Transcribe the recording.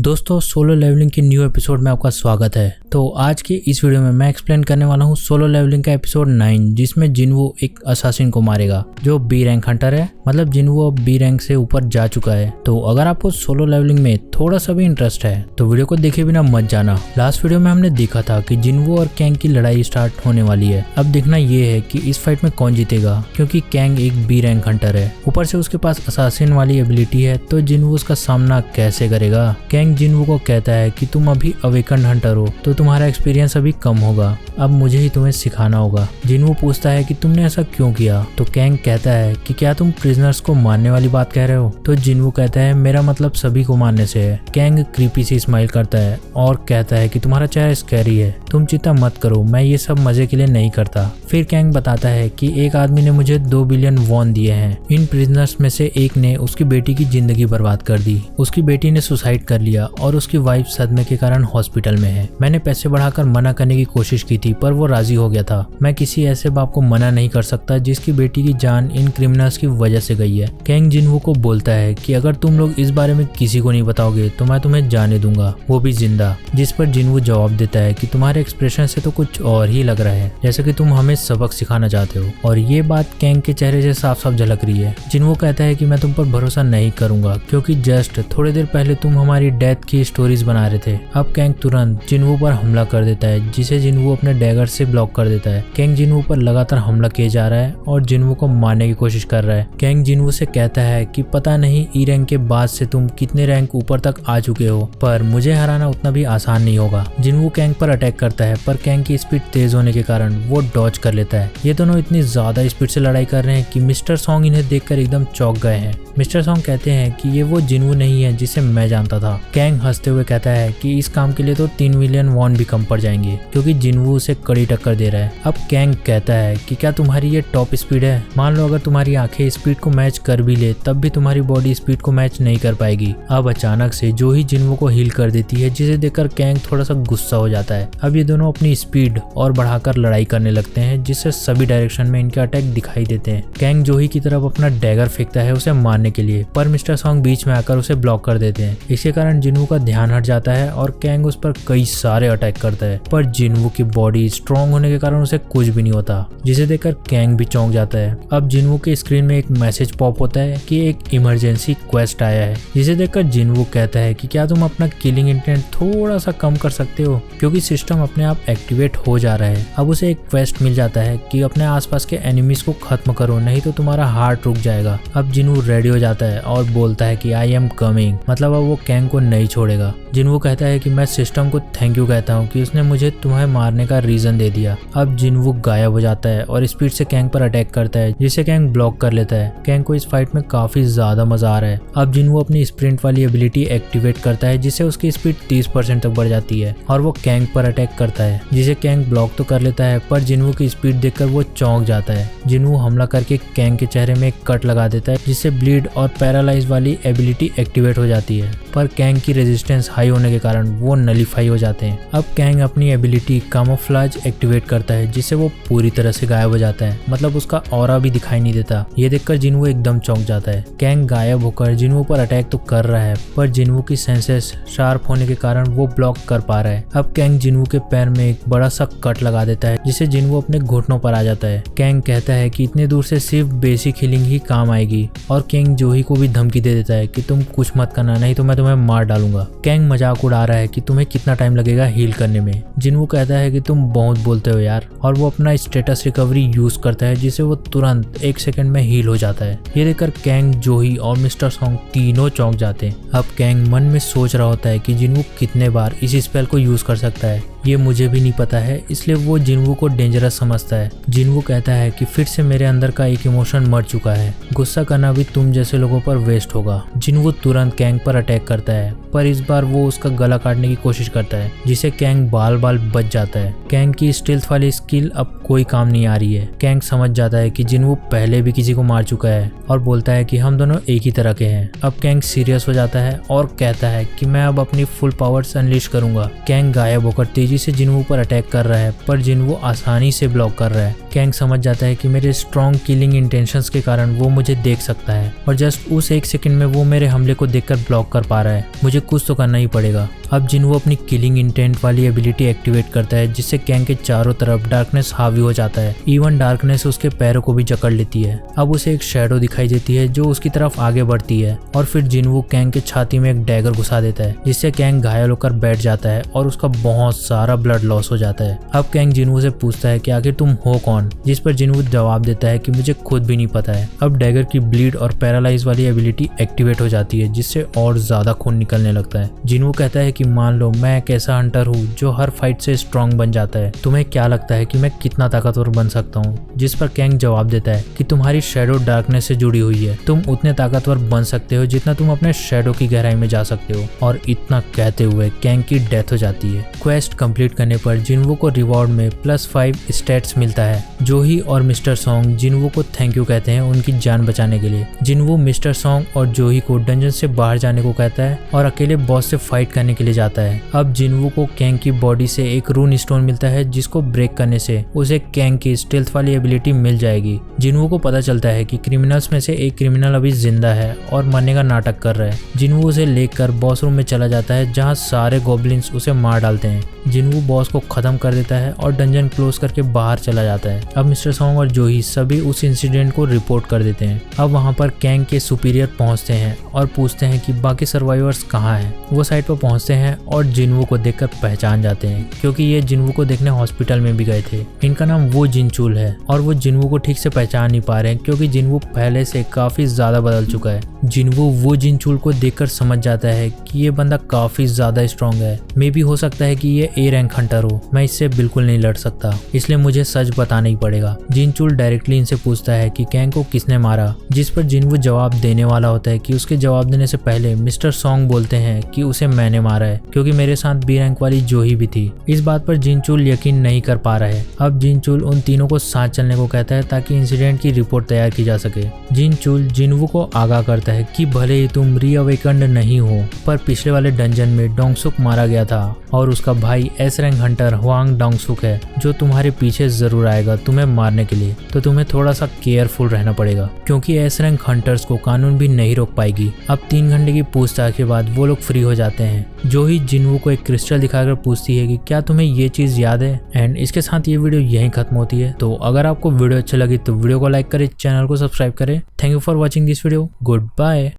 दोस्तों solo levelling के new episode में आपका स्वागत है। तो आज के इस वीडियो में मैं एक्सप्लेन करने वाला हूँ सोलो लेवलिंग का एपिसोड 9, जिसमें जिनवू एक असासिन को मारेगा जो बी रैंक हंटर है। मतलब जिनवू अब बी रैंक से ऊपर जा चुका है। तो अगर आपको सोलो लेवलिंग में थोड़ा सा भी इंटरेस्ट है तो वीडियो को देखे बिना मत जाना। लास्ट वीडियो में हमने देखा था कि जिनवू और कैंग की लड़ाई स्टार्ट होने वाली है। अब देखना ये है कि इस फाइट में कौन जीतेगा, क्योंकि कैंग एक बी रैंक हंटर है, ऊपर से उसके पास असासिन वाली एबिलिटी है। तो जिनवू उसका सामना कैसे करेगा। कैंग जिनवू को कहता है कि तुम अभी अवेकन्ड हंटर हो तो तुम्हारा एक्सपीरियंस अभी कम होगा, अब मुझे ही तुम्हें सिखाना होगा। जिनवू पूछता है कि तुमने ऐसा क्यों किया। तो कैंग कहता है कि क्या तुम प्रिजनर्स को मारने वाली बात कह रहे हो। तो जिनवू कहता है मेरा मतलब सभी को मारने से है। कैंग क्रीपी सी स्माइल करता है और कहता है कि तुम्हारा चेहरा स्कैरी है, तुम चिंता मत करो, मैं ये सब मजे के लिए नहीं करता। फिर कैंग बताता है कि एक आदमी ने मुझे 2 बिलियन वॉन दिए हैं। इन प्रिजनर्स में से एक ने उसकी बेटी की जिंदगी बर्बाद कर दी। उसकी बेटी ने सुसाइड कर लिया और उसकी वाइफ सदमे के कारण हॉस्पिटल में है। मैंने पैसे बढ़ाकर मना करने की कोशिश की थी पर वो राजी हो गया था। मैं किसी ऐसे बाप को मना नहीं कर सकता जिसकी बेटी की जान इन क्रिमिनल्स की वजह से गई है। कैंग जिनवू को बोलता है कि अगर तुम लोग इस बारे में किसी को नहीं बताओगे तो मैं तुम्हें जाने दूंगा, वो भी जिंदा। जिस पर जिनवू जवाब देता है कि तुम्हारे एक्सप्रेशन से तो कुछ और ही लग रहा है, जैसे कि तुम हमें सबक सिखाना चाहते हो। और ये बात कैंग के चेहरे से साफ साफ झलक रही है। जिनवू कहता है कि मैं तुम पर भरोसा नहीं करूंगा, क्योंकि जस्ट थोड़ी देर पहले तुम हमारी डेथ की स्टोरीज बना रहे थे। अब कैंग तुरंत जिनवू पर हमला कर देता है, जिसे जिनवू अपने डैगर से ब्लॉक कर देता है। कैंग जिनवू पर लगातार हमला किए जा रहा है और जिनवू को मारने की कोशिश कर रहा है। कैंग जिनवू से कहता है कि पता नहीं ई रैंक के बाद से तुम कितने रैंक ऊपर तक आ चुके हो, पर मुझे हराना उतना भी आसान नहीं होगा। जिनवू कैंग पर अटैक करता है पर कैंग की स्पीड तेज होने के कारण वो डॉज कर लेता है। ये दोनों इतनी ज्यादा स्पीड से लड़ाई कर रहे हैं कि मिस्टर सॉन्ग इन्हें देखकर एकदम चौंक गए हैं। मिस्टर सॉन्ग कहते हैं कि ये वो जिनवू नहीं है जिसे मैं जानता था। कैंग हंसते हुए कहता है कि इस काम के लिए तो 3 मिलियन वॉन भी कम पड़ जाएंगे, क्योंकि जिनवू उसे कड़ी टक्कर दे रहा है। अब कैंग कहता है कि क्या तुम्हारी ये टॉप स्पीड है। मान लो अगर तुम्हारी आंखें स्पीड को मैच कर भी ले तब भी तुम्हारी बॉडी स्पीड को मैच नहीं कर पाएगी। अब अचानक से जो ही जिनवू को हील कर देती है, जिसे देखकर कैंग थोड़ा सा गुस्सा हो जाता है। अब ये दोनों अपनी स्पीड और बढ़ाकर लड़ाई करने लगते हैं, जिससे सभी डायरेक्शन में इनके अटैक दिखाई देते हैं। कैंग जोही की तरफ अपना डैगर फेंकता है उसे मारने के लिए, पर मिस्टर सॉन्ग बीच में आकर उसे ब्लॉक कर देते हैं। इसके कारण जिनवू का ध्यान हट जाता है और कैंग उस पर कई सारे अटैक करता है, पर जिनवू की बॉडी स्ट्रॉन्ग होने के कारण उसे कुछ भी नहीं होता, जिसे देखकर कैंग भी चौंक जाता है। अब जिनवू के स्क्रीन में एक मैसेज पॉप होता है कि एक इमरजेंसी क्वेस्ट आया है, जिसे देखकर जिनवू कहता है कि क्या तुम अपना किलिंग इंटेंट थोड़ा सा कम कर सकते हो, क्योंकि सिस्टम अपने आप एक्टिवेट हो जा रहा है। अब उसे एक क्वेस्ट मिल जाता है कि अपने आसपास के एनिमीज को खत्म करो, नहीं तो तुम्हारा हार्ट रुक जाएगा। अब जिनवू रेडी हो जाता है और बोलता है कि आई एम कमिंग, मतलब अब वो कैंग को नहीं छोड़ेगा। जिनवू कहता है कि मैं सिस्टम को थैंक यू कहता हूँ कि उसने मुझे तुम्हें मारने का रीजन दे दिया। अब जिनवू गायब हो जाता है और स्पीड से कैंग पर अटैक करता है, जिसे कैंग ब्लॉक कर लेता है। कैंग को इस फाइट में काफी ज्यादा मजा आ रहा है। अब जिनवू अपनी स्प्रिंट वाली एबिलिटी एक्टिवेट करता है, जिससे उसकी स्पीड 30% तक बढ़ जाती है और वो कैंग पर अटैक करता है, जिसे कैंग ब्लॉक तो कर लेता है, पर जिनवू की स्पीड देखकर वो चौंक जाता है। जिनवू हमला करके कैंग के चेहरे में एक कट लगा देता है, जिससे ब्लीड और पैरालाइज वाली एबिलिटी एक्टिवेट हो जाती है, पर कैंग की रेजिस्टेंस हाई होने के कारण वो नलीफाई हो जाते हैं। अब कैंग अपनी एबिलिटी कामोफ्लाज एक्टिवेट करता है, जिससे वो पूरी तरह से गायब हो जाता है, मतलब उसका ऑरा भी दिखाई नहीं देता। ये देखकर जिनवू एकदम चौंक जाता है। कैंग गायब होकर जिनवू पर अटैक तो कर रहा है, पर जिनवू की सेंसेस शार्प होने के कारण वो ब्लॉक कर पा रहा है। अब कैंग जिनवू के पैर में एक बड़ा सा कट लगा देता है, जिससे जिनवू अपने घुटनों पर आ जाता है। कैंग कहता है कि इतने दूर से सिर्फ बेसिक हीलिंग ही काम आएगी, और कैंग जोही को भी धमकी दे देता है कि तुम कुछ मत करना, नहीं तो मैं तुम्हें मार डालूंगा। कैंग मजाक उड़ा रहा है कि तुम्हें कितना टाइम लगेगा हील करने में। जिनवू कहता है कि तुम बहुत बोलते हो यार, और वो अपना स्टेटस रिकवरी यूज करता है, जिससे वो तुरंत 1 सेकंड में हील हो जाता है। ये देखकर कैंग, जोही और मिस्टर सॉन्ग तीनों चौंक जाते हैं। अब कैंग मन में सोच रहा होता है कि जिनवू कितने बार इस स्पेल को यूज कर सकता है, ये मुझे भी नहीं पता है, इसलिए वो जिनवू को डेंजरस समझता है। जिनवू कहता है कि फिर से मेरे अंदर का एक इमोशन मर चुका है, गुस्सा करना भी तुम जैसे लोगों पर वेस्ट होगा। जिनवू तुरंत कैंग पर अटैक करता है, पर इस बार वो उसका गला काटने की कोशिश करता है, जिसे कैंग बाल बाल बच जाता है। कैंग की स्टील्थ वाली स्किल अब कोई काम नहीं आ रही है। कैंग समझ जाता है कि जिनवू पहले भी किसी को मार चुका है और बोलता है कि हम दोनों एक ही तरह के हैं। अब कैंग सीरियस हो जाता है और कहता है कि मैं अब अपनी फुल पावर्स अनलीश करूंगा। कैंग गायब होकर तेजी से जिनवू पर अटैक कर रहा है, पर जिनवू आसानी से ब्लॉक कर रहा है। कैंग समझ जाता है कि मेरे स्ट्रॉन्ग किलिंग इंटेंशंस के कारण वो मुझे देख सकता है और जस्ट उस 1 सेकंड में वो मेरे हमले को देखकर ब्लॉक कर पा रहा है। मुझे कुछ तो करना ही पड़ेगा। अब जिनवू अपनी किलिंग इंटेंट वाली एबिलिटी एक्टिवेट करता है जिससे कैंग के चारों तरफ डार्कनेस हावी हो जाता है। इवन डार्कनेस उसके पैरों को भी जकड़ लेती है। अब उसे एक शैडो दिखाई देती है जो उसकी तरफ आगे बढ़ती है और फिर जिनवू कैंग के छाती में एक डैगर घुसा देता है जिससे कैंग घायल होकर बैठ जाता है और उसका बहुत सारा ब्लड लॉस हो जाता है। अब कैंग जिनवू से पूछता है कि आखिर तुम हो कौन, जिस पर जिनवू जवाब देता है कि मुझे खुद भी नहीं पता है। अब डैगर की ब्लीड और पैरालाइज वाली एबिलिटी एक्टिवेट हो जाती है जिससे और ज्यादा खून निकलने लगता है। जिनवू कहता है कि मान लो मैं एक ऐसा हंटर हूँ जो हर फाइट से स्ट्रॉन्ग बन जाता है, तुम्हें क्या लगता है कि मैं कितना ताकतवर बन सकता हूँ? जिस पर कैंग जवाब देता है कि तुम्हारी शैडो डार्कनेस से जुड़ी हुई है, तुम उतने ताकतवर बन सकते हो जितना तुम अपने शैडो की गहराई में जा सकते हो। और इतना कहते हुए कैंग की डेथ हो जाती है। क्वेस्ट कंप्लीट करने पर जिनवू को रिवॉर्ड में +5 स्टेट्स मिलता है। जोही और मिस्टर सॉन्ग जिनवू को थैंक यू कहते हैं उनकी जान बचाने के लिए। जिनवू मिस्टर सॉन्ग और जोही को डंजन से बाहर जाने को कहता है और अकेले बॉस से फाइट करने के लिए जाता है। अब जिनवू को कैंग की बॉडी से एक रून स्टोन मिलता है जिसको ब्रेक करने से उसे कैंग की स्टेल्थ वाली एबिलिटी मिल जाएगी। जिनवू को पता चलता है कि क्रिमिनल्स में से एक क्रिमिनल अभी जिंदा है और मरने का नाटक कर रहा है। जिनवू उसे लेकर बॉस रूम में चला जाता है जहाँ सारे गॉब्लिन्स उसे मार डालते हैं। जिनवू बॉस को खत्म कर देता है और डंजन क्लोज करके बाहर चला जाता है। अब मिस्टर सॉन्ग और जोही सभी उस इंसिडेंट को रिपोर्ट कर देते हैं। अब वहाँ पर कैंग के सुपीरियर पहुँचते हैं और पूछते हैं कि बाकी सर्वाइवर्स कहाँ हैं। वो साइट पर पहुँचते हैं और जिनवू को देखकर पहचान जाते हैं क्योंकि ये जिनवू को देखने हॉस्पिटल में भी गए थे। इनका नाम वो जिनचुल है और वो जिनवू को ठीक से पहचान नहीं पा रहे हैं क्योंकि जिनवू पहले से काफी ज्यादा बदल चुका है। जिनवू वो जिनचुल को देखकर समझ जाता है कि ये बंदा काफी ज्यादा स्ट्रॉन्ग है। मे भी हो सकता है कि ये A रैंक हंटर हो। मैं इससे बिल्कुल नहीं लड़ सकता, इसलिए मुझे सच बताना ही पड़ेगा। जिनचुल डायरेक्टली इनसे पूछता है कि कैंग को किसने मारा, जिस पर जिनवू जवाब देने वाला होता है कि उसके जवाब देने से पहले मिस्टर सॉन्ग बोलते हैं कि उसे मैंने मारा है क्योंकि मेरे साथ B रैंक वाली जोही भी थी। इस बात पर जिनचुल यकीन नहीं कर पा रहा है। अब जिनचुल उन तीनों को साथ चलने को कहता है ताकि इंसिडेंट की रिपोर्ट तैयार की जा सके। जिनचुल जिनवू को आगाह करता है कि भले ही तुम रीअवेकन्ड नहीं हो, पर पिछले वाले डंजन में डोंगसुक मारा गया था और उसका भाई S रैंक हंटर हुआंग डोंगसुक है जो तुम्हारे पीछे जरूर आएगा तुम्हें मारने के लिए। तो तुम्हें थोड़ा सा केयरफुल रहना पड़ेगा क्योंकि S रैंक हंटर्स को कानून भी नहीं रोक पाएगी। अब 3 घंटे की पूछताछ के बाद वो लोग फ्री हो जाते हैं। जो ही जिनवू को एक क्रिस्टल दिखाकर पूछती है कि क्या तुम्हें ये चीज याद है। एंड इसके साथ ये वीडियो यहीं खत्म होती है। तो अगर आपको वीडियो अच्छी लगी तो वीडियो को लाइक करें, चैनल को सब्सक्राइब करें। Thank you for watching this video. Good bye.